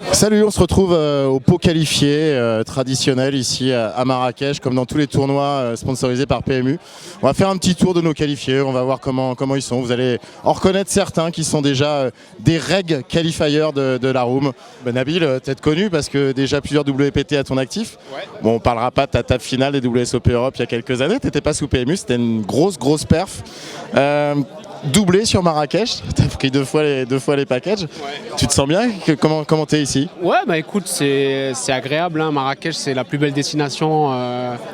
Salut, on se retrouve au pot qualifié traditionnel ici à Marrakech, comme dans tous les tournois sponsorisés par PMU. On va faire un petit tour de nos qualifiés, on va voir comment ils sont. Vous allez en reconnaître certains qui sont déjà des reg qualifiers de la room. Nabil, peut-être connu parce que déjà plusieurs WPT à ton actif. Ouais. Bon, on parlera pas de ta table finale des WSOP Europe il y a quelques années, tu n'étais pas sous PMU, c'était une grosse perf. Doublé sur Marrakech, tu as pris deux fois les packages. Ouais. Tu te sens bien? Comment t'es ici? Ouais, bah écoute, c'est agréable. Hein. Marrakech, c'est la plus belle destination,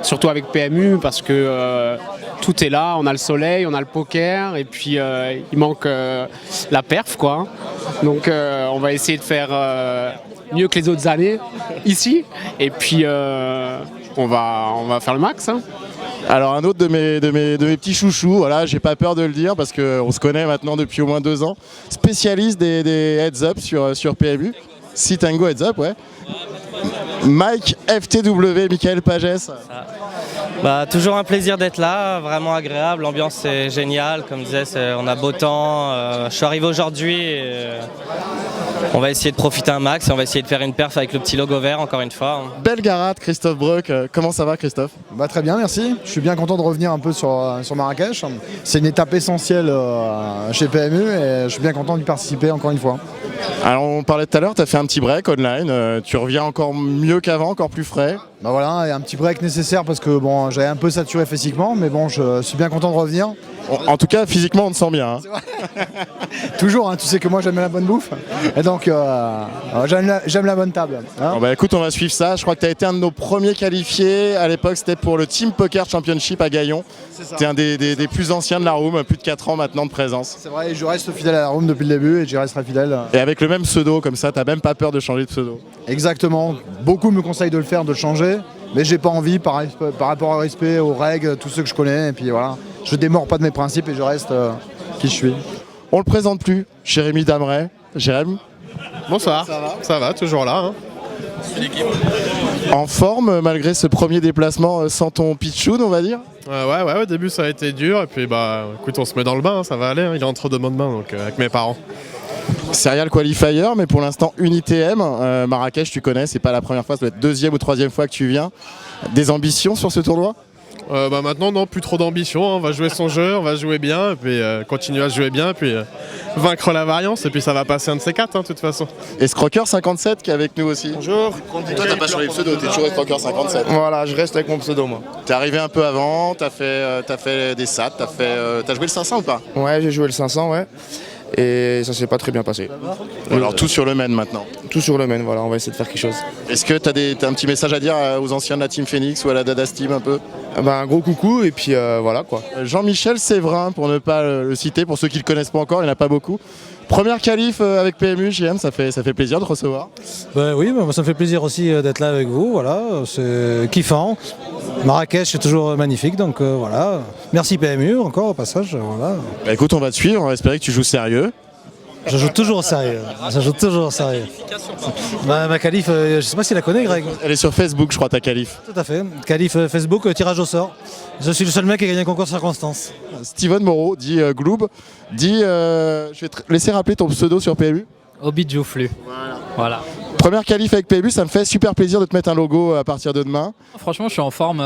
surtout avec PMU, parce que tout est là. On a le soleil, on a le poker, et puis il manque la perf, quoi. Donc on va essayer de faire mieux que les autres années ici, et puis on va faire le max. Hein. Alors un autre de mes petits chouchous, voilà, j'ai pas peur de le dire parce qu'on se connaît maintenant depuis au moins 2 ans, spécialiste des heads-up sur PMU, si Tango heads-up, ouais. Mike FTW, Michael Pages. Bah, toujours un plaisir d'être là, vraiment agréable, l'ambiance est géniale, comme je disais, on a beau temps, je suis arrivé aujourd'hui, on va essayer de profiter un max et on va essayer de faire une perf avec le petit logo vert encore une fois. Belgarat, Christophe Bruck, comment ça va Christophe? Bah, très bien, merci. Je suis bien content de revenir un peu sur Marrakech. C'est une étape essentielle chez PMU et je suis bien content d'y participer encore une fois. Alors on parlait tout à l'heure, tu as fait un petit break online, tu reviens encore mieux qu'avant, encore plus frais. Bah voilà, il y a un petit break nécessaire parce que bon, j'avais un peu saturé physiquement, mais bon, je suis bien content de revenir. En tout cas, physiquement, on te sent bien. Hein. Toujours, hein, tu sais que moi j'aime la bonne bouffe, et donc j'aime la bonne table. Hein. Bon bah écoute, on va suivre ça. Je crois que tu as été un de nos premiers qualifiés. À l'époque, c'était pour le Team Poker Championship à Gaillon. Tu es un des plus anciens de la room, plus de 4 ans maintenant de présence. C'est vrai, je reste fidèle à la room depuis le début et j'y resterai fidèle. Et avec le même pseudo, comme ça, t'as même pas peur de changer de pseudo. Exactement. Beaucoup me conseillent de le faire, de le changer, mais j'ai pas envie par rapport au respect, aux règles, tous ceux que je connais. Et puis voilà, je démords pas de mes principes et je reste qui je suis. On le présente plus, Jérémy Dameret. Jérémy. Bonsoir, ça va toujours là. Hein. En forme malgré ce premier déplacement sans ton pitchoun, on va dire. Ouais, au début ça a été dur et puis bah écoute, on se met dans le bain, hein, ça va aller, hein, il est entre 2 bonnes mains donc avec mes parents. Serial qualifier, mais pour l'instant UniTM. Marrakech, tu connais, c'est pas la première fois, ça doit être 2e ou 3e fois que tu viens. Des ambitions sur ce tournoi? Bah maintenant non, plus trop d'ambition, hein. On va jouer son jeu, on va jouer bien, et puis continuer à jouer bien, et puis vaincre la variance, et puis ça va passer un de ces 4 hein, de toute façon. Et Scrocker57 qui est avec nous aussi. Bonjour. Toi t'as pas changé de pseudo, t'es toujours Scrocker57. Voilà, je reste avec mon pseudo moi. T'es arrivé un peu avant, t'as fait des SAT, t'as joué le 500 ou pas? Ouais, j'ai joué le 500, ouais. Et ça s'est pas très bien passé. Alors tout sur le main maintenant. Tout sur le main, voilà, on va essayer de faire quelque chose. Est-ce que t'as un petit message à dire aux anciens de la Team Phoenix ou à la Dadas Team un peu? Un gros coucou et puis voilà quoi. Jean-Michel Séverin, pour ne pas le citer, pour ceux qui ne le connaissent pas encore, il n'y en a pas beaucoup. Première qualif avec PMU, JM, ça fait plaisir de recevoir. Oui, moi ça me fait plaisir aussi d'être là avec vous, voilà, c'est kiffant. Marrakech c'est toujours magnifique, donc voilà. Merci PMU encore au passage, voilà. Bah, écoute, on va te suivre, on va espérer que tu joues sérieux. Je joue toujours au sérieux. Ma qualif, je sais pas si la connaît Greg. Elle est sur Facebook, je crois, ta qualif. Tout à fait. Qualif Facebook, tirage au sort. Je suis le seul mec qui a gagné un concours de circonstances. Steven Moreau, dit Gloob, dit je vais te laisser rappeler ton pseudo sur PMU. Obi Jouflu. Voilà. Première qualif avec PMU, ça me fait super plaisir de te mettre un logo à partir de demain. Franchement, je suis en forme.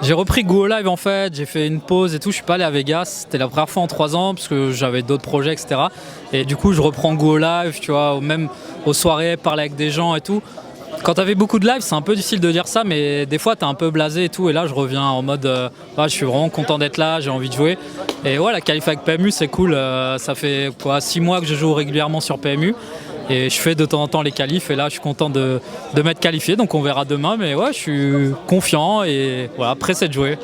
J'ai repris Go Live en fait, j'ai fait une pause et tout, je suis pas allé à Vegas, c'était la première fois en 3 ans parce que j'avais d'autres projets etc. Et du coup je reprends Go Live, tu vois, même aux soirées, parler avec des gens et tout. Quand t'avais beaucoup de live, c'est un peu difficile de dire ça, mais des fois t'es un peu blasé et tout, et là je reviens en mode je suis vraiment content d'être là, j'ai envie de jouer. Et ouais, la qualif avec PMU c'est cool, ça fait 6 mois que je joue régulièrement sur PMU. Et je fais de temps en temps les qualifs et là je suis content de m'être qualifié, donc on verra demain, mais ouais je suis confiant et voilà, pressé de jouer.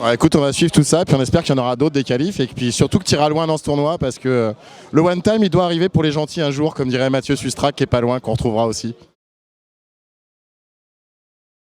Ouais, écoute, on va suivre tout ça, puis on espère qu'il y en aura d'autres des qualifs et puis surtout que tu iras loin dans ce tournoi parce que le one time il doit arriver pour les gentils un jour, comme dirait Mathieu Sustrac qui est pas loin, qu'on retrouvera aussi.